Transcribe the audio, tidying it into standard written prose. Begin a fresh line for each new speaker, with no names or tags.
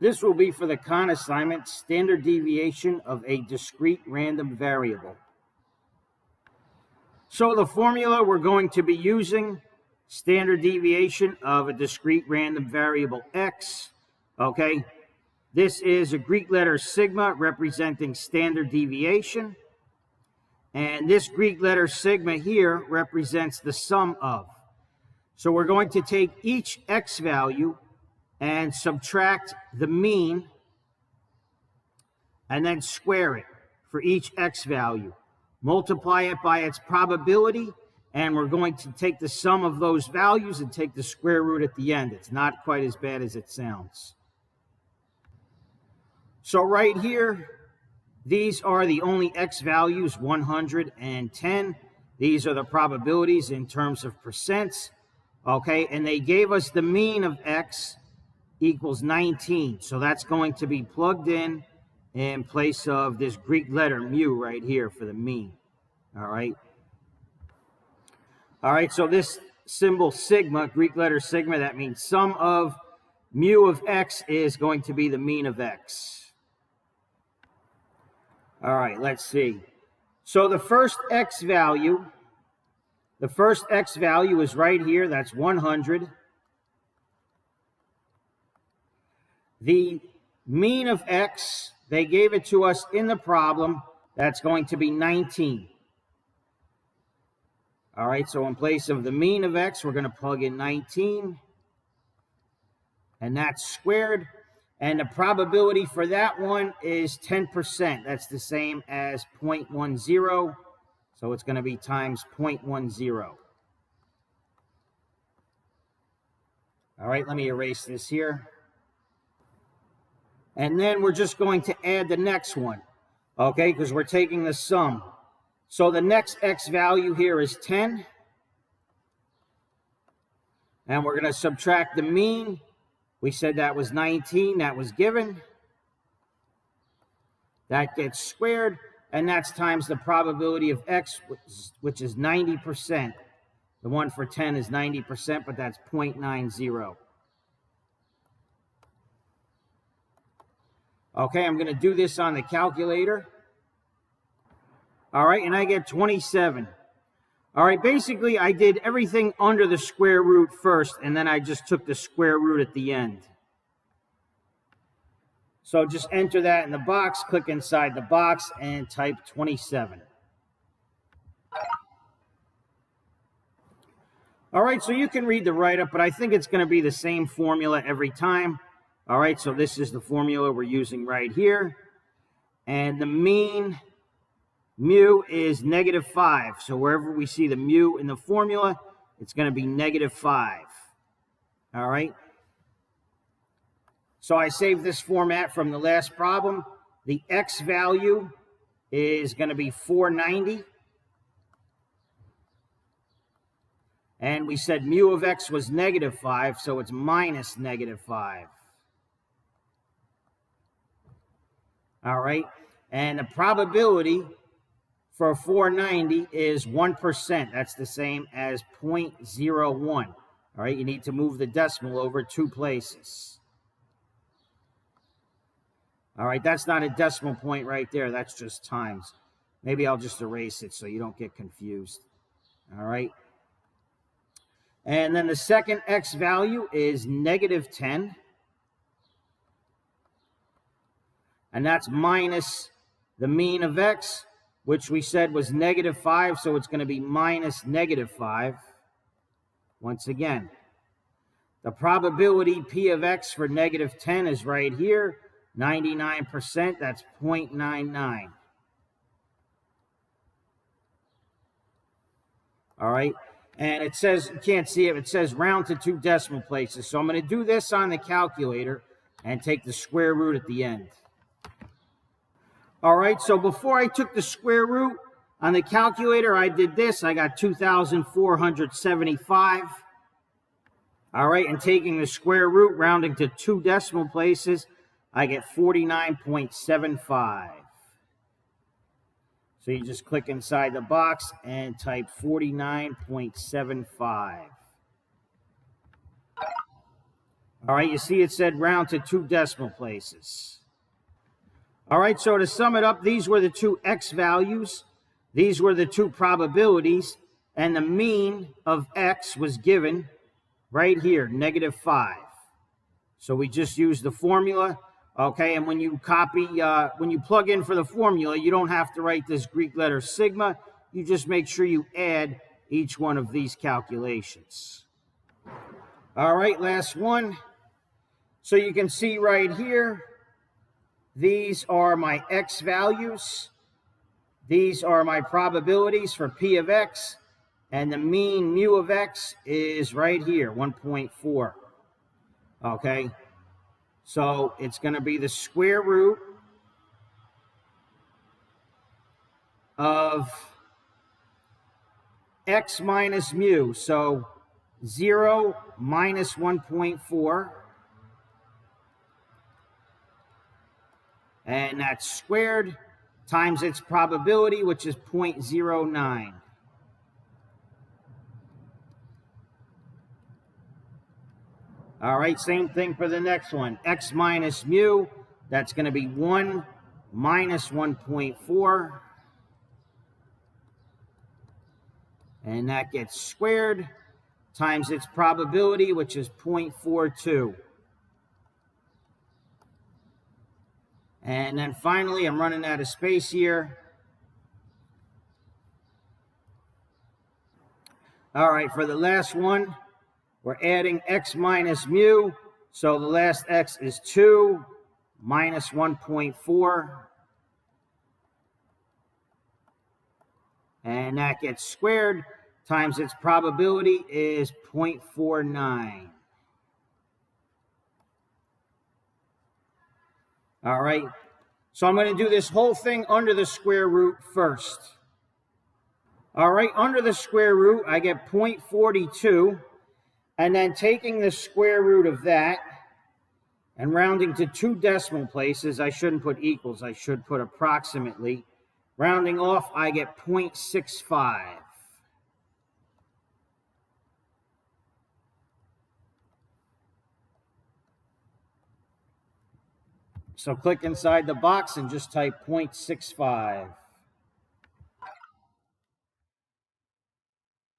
This will be for the con assignment, standard deviation of a discrete random variable. So the formula we're going to be using, standard deviation of a discrete random variable x, okay? This is a Greek letter sigma representing standard deviation. And this Greek letter sigma here represents the sum of. So we're going to take each x value and subtract the mean and then square it for each x value. Multiply it by its probability, and we're going to take the sum of those values and take the square root at the end. It's not quite as bad as it sounds. So right here, these are the only x values, 100 and 10. These are the probabilities in terms of percents. Okay, and they gave us the mean of x equals 19. So that's going to be plugged in place of this Greek letter mu right here for the mean. All right. All right, so this symbol sigma, Greek letter sigma, that means sum of mu of x is going to be the mean of x. All right, let's see. So the first x value is right here. That's 100. The mean of x, they gave it to us in the problem. That's going to be 19. All right, so in place of the mean of x, we're going to plug in 19. And that's squared. And the probability for that one is 10%. That's the same as 0.10. So it's going to be times 0.10. All right, let me erase this here. And then we're just going to add the next one, okay, because we're taking the sum. So the next x value here is 10. And we're going to subtract the mean. We said that was 19. That was given. That gets squared. And that's times the probability of x, which is 90%. The one for 10 is 90%, but that's 0.90. Okay, I'm going to do this on the calculator. All right, and I get 27. All right, basically I did everything under the square root first, and then I just took the square root at the end. So just enter that in the box, click inside the box, and type 27. All right, so you can read the write-up, but I think it's going to be the same formula every time. All right, so this is the formula we're using right here. And the mean mu is -5. So wherever we see the mu in the formula, it's going to be -5. All right. So I saved this format from the last problem. The x value is going to be 490. And we said mu of x was -5, so it's minus -5. All right. And the probability for 490 is 1%. That's the same as 0.01. All right. You need to move the decimal over 2 places. All right. That's not a decimal point right there. That's just times. Maybe I'll just erase it so you don't get confused. All right. And then the second x value is -10. And that's minus the mean of x, which we said was -5, so it's going to be minus -5. Once again, the probability P of x for -10 is right here, 99%, that's 0.99. All right, and it says, you can't see it, it says round to 2 decimal places. So I'm going to do this on the calculator and take the square root at the end. All right, so before I took the square root on the calculator, I did this. I got 2,475. All right, and taking the square root, rounding to 2 decimal places, I get 49.75. So you just click inside the box and type 49.75. All right, you see it said round to 2 decimal places. All right, so to sum it up, these were the two x values. These were the two probabilities, and the mean of x was given right here, -5. So we just use the formula, okay? And when you when you plug in for the formula, you don't have to write this Greek letter sigma. You just make sure you add each one of these calculations. All right, last one. So you can see right here, these are my x values. These are my probabilities for P of x, and the mean mu of x is right here, 1.4. Okay, so it's going to be the square root of x minus mu, so 0 minus 1.4, and that's squared times its probability, which is 0.09. All right, same thing for the next one. X minus mu, that's going to be 1 minus 1.4. And that gets squared times its probability, which is 0.42. And then finally, I'm running out of space here. All right, for the last one, we're adding x minus mu. So the last x is 2 minus 1.4. And that gets squared times its probability is 0.49. All right, so I'm going to do this whole thing under the square root first. All right, under the square root, I get 0.42, and then taking the square root of that and rounding to 2 decimal places, I shouldn't put equals, I should put approximately. Rounding off, I get 0.65. So click inside the box and just type 0.65.